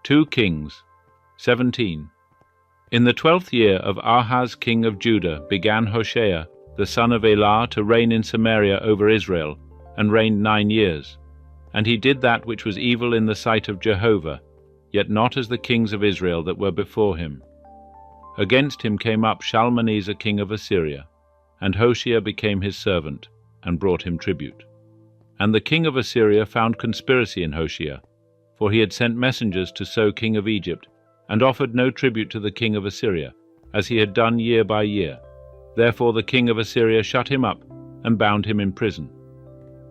2 Kings 17. In the 12th year of Ahaz king of Judah began Hoshea, the son of Elah, to reign in Samaria over Israel, and reigned 9 years. And he did that which was evil in the sight of Jehovah, yet not as the kings of Israel that were before him. Against him came up Shalmaneser king of Assyria, and Hoshea became his servant, and brought him tribute. And the king of Assyria found conspiracy in Hoshea, for he had sent messengers to So king of Egypt, and offered no tribute to the king of Assyria, as he had done year by year. Therefore the king of Assyria shut him up, and bound him in prison.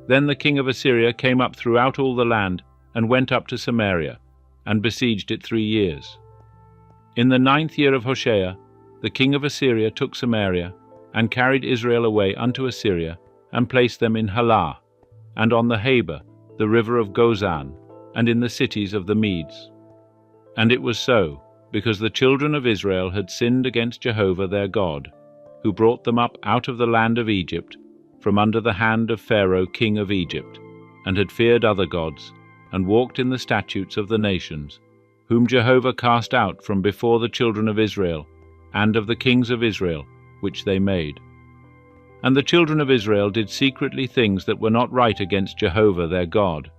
Then the king of Assyria came up throughout all the land, and went up to Samaria, and besieged it 3 years. In the 9th year of Hoshea, the king of Assyria took Samaria, and carried Israel away unto Assyria, and placed them in Halah, and on the Habor, the river of Gozan, and in the cities of the Medes. And it was so, because the children of Israel had sinned against Jehovah their God, who brought them up out of the land of Egypt, from under the hand of Pharaoh king of Egypt, and had feared other gods, and walked in the statutes of the nations, whom Jehovah cast out from before the children of Israel, and of the kings of Israel, which they made. And the children of Israel did secretly things that were not right against Jehovah their God.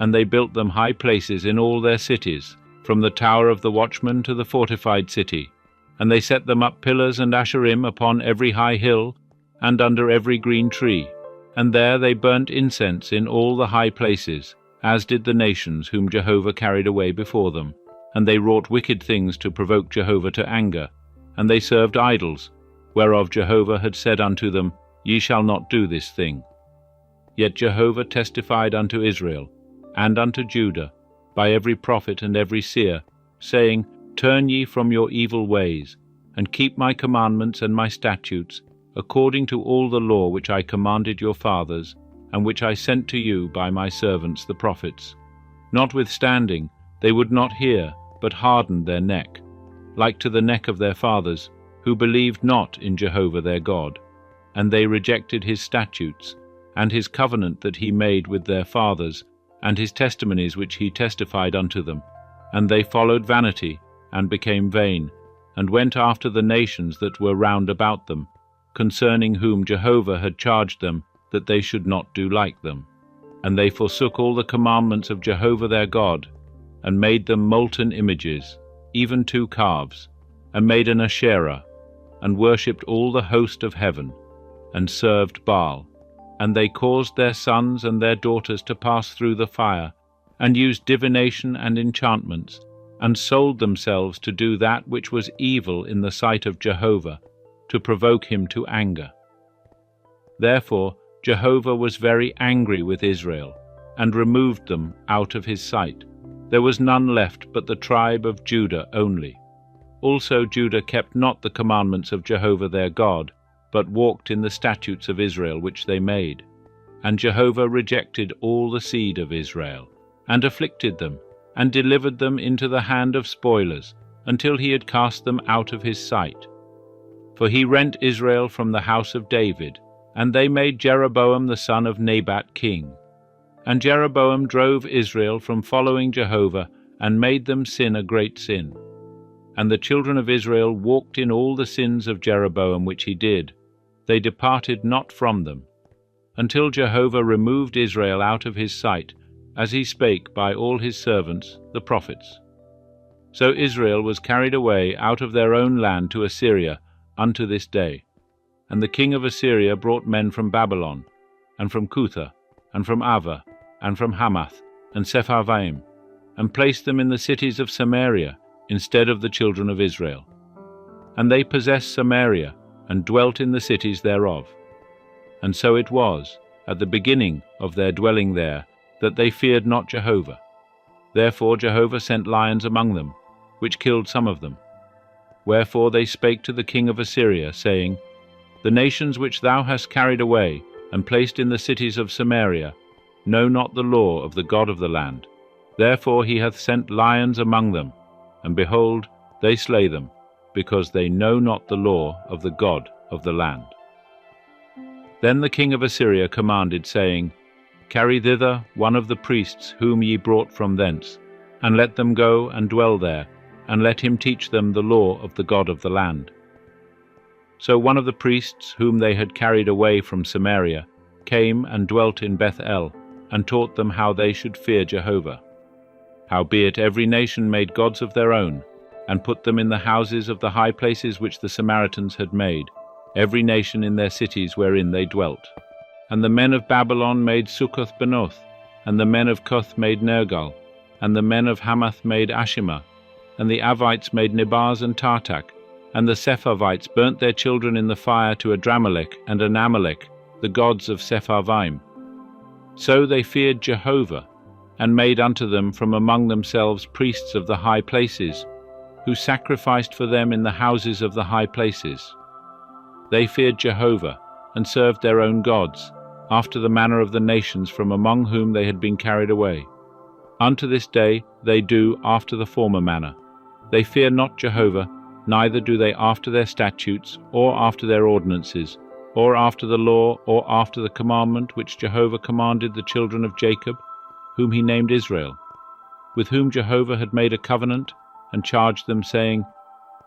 And they built them high places in all their cities, from the tower of the watchman to the fortified city. And they set them up pillars and asherim upon every high hill, and under every green tree. And there they burnt incense in all the high places, as did the nations whom Jehovah carried away before them. And they wrought wicked things to provoke Jehovah to anger. And they served idols, whereof Jehovah had said unto them, Ye shall not do this thing. Yet Jehovah testified unto Israel, and unto Judah, by every prophet and every seer, saying, Turn ye from your evil ways, and keep my commandments and my statutes, according to all the law which I commanded your fathers, and which I sent to you by my servants the prophets. Notwithstanding, they would not hear, but hardened their neck, like to the neck of their fathers, who believed not in Jehovah their God. And they rejected his statutes, and his covenant that he made with their fathers, and his testimonies which he testified unto them. And they followed vanity, and became vain, and went after the nations that were round about them, concerning whom Jehovah had charged them that they should not do like them. And they forsook all the commandments of Jehovah their God, and made them molten images, even 2 calves, and made an Asherah, and worshipped all the host of heaven, and served Baal. And they caused their sons and their daughters to pass through the fire, and used divination and enchantments, and sold themselves to do that which was evil in the sight of Jehovah, to provoke him to anger. Therefore Jehovah was very angry with Israel, and removed them out of his sight. There was none left but the tribe of Judah only. Also Judah kept not the commandments of Jehovah their God, but walked in the statutes of Israel which they made. And Jehovah rejected all the seed of Israel, and afflicted them, and delivered them into the hand of spoilers, until he had cast them out of his sight. For he rent Israel from the house of David, and they made Jeroboam the son of Nebat king. And Jeroboam drove Israel from following Jehovah, and made them sin a great sin. And the children of Israel walked in all the sins of Jeroboam which he did. They departed not from them, until Jehovah removed Israel out of his sight, as he spake by all his servants, the prophets. So Israel was carried away out of their own land to Assyria unto this day. And the king of Assyria brought men from Babylon, and from Cutha, and from Ava, and from Hamath, and Sepharvaim, and placed them in the cities of Samaria, instead of the children of Israel. And they possessed Samaria, and dwelt in the cities thereof. And so it was, at the beginning of their dwelling there, that they feared not Jehovah. Therefore Jehovah sent lions among them, which killed some of them. Wherefore they spake to the king of Assyria, saying, The nations which thou hast carried away, and placed in the cities of Samaria, know not the law of the God of the land. Therefore he hath sent lions among them, and behold, they slay them, because they know not the law of the God of the land. Then the king of Assyria commanded, saying, Carry thither one of the priests whom ye brought from thence, and let them go and dwell there, and let him teach them the law of the God of the land. So one of the priests whom they had carried away from Samaria came and dwelt in Bethel, and taught them how they should fear Jehovah. Howbeit every nation made gods of their own, and put them in the houses of the high places which the Samaritans had made, every nation in their cities wherein they dwelt. And the men of Babylon made Succoth-Benoth, and the men of Cuth made Nergal, and the men of Hamath made Ashima, and the Avites made Nebaz and Tartak, and the Sepharvites burnt their children in the fire to Adramelech and Anamelech, the gods of Sepharvaim. So they feared Jehovah, and made unto them from among themselves priests of the high places, who sacrificed for them in the houses of the high places. They feared Jehovah, and served their own gods, after the manner of the nations from among whom they had been carried away. Unto this day they do after the former manner. They fear not Jehovah, neither do they after their statutes, or after their ordinances, or after the law, or after the commandment which Jehovah commanded the children of Jacob, whom he named Israel, with whom Jehovah had made a covenant, and charged them, saying,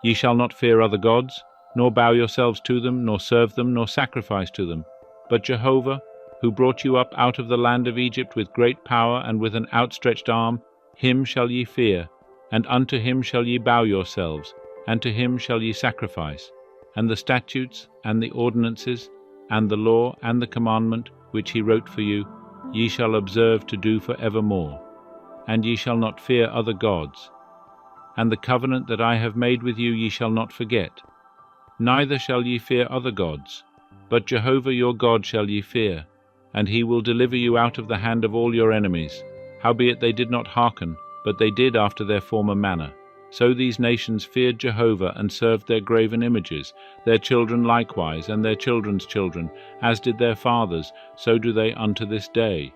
Ye shall not fear other gods, nor bow yourselves to them, nor serve them, nor sacrifice to them, but Jehovah, who brought you up out of the land of Egypt with great power and with an outstretched arm, him shall ye fear, and unto him shall ye bow yourselves, and to him shall ye sacrifice. And the statutes, and the ordinances, and the law, and the commandment, which he wrote for you, ye shall observe to do for evermore. And ye shall not fear other gods. And the covenant that I have made with you ye shall not forget. Neither shall ye fear other gods, but Jehovah your God shall ye fear, and he will deliver you out of the hand of all your enemies. Howbeit they did not hearken, but they did after their former manner. So these nations feared Jehovah, and served their graven images, their children likewise, and their children's children, as did their fathers, so do they unto this day.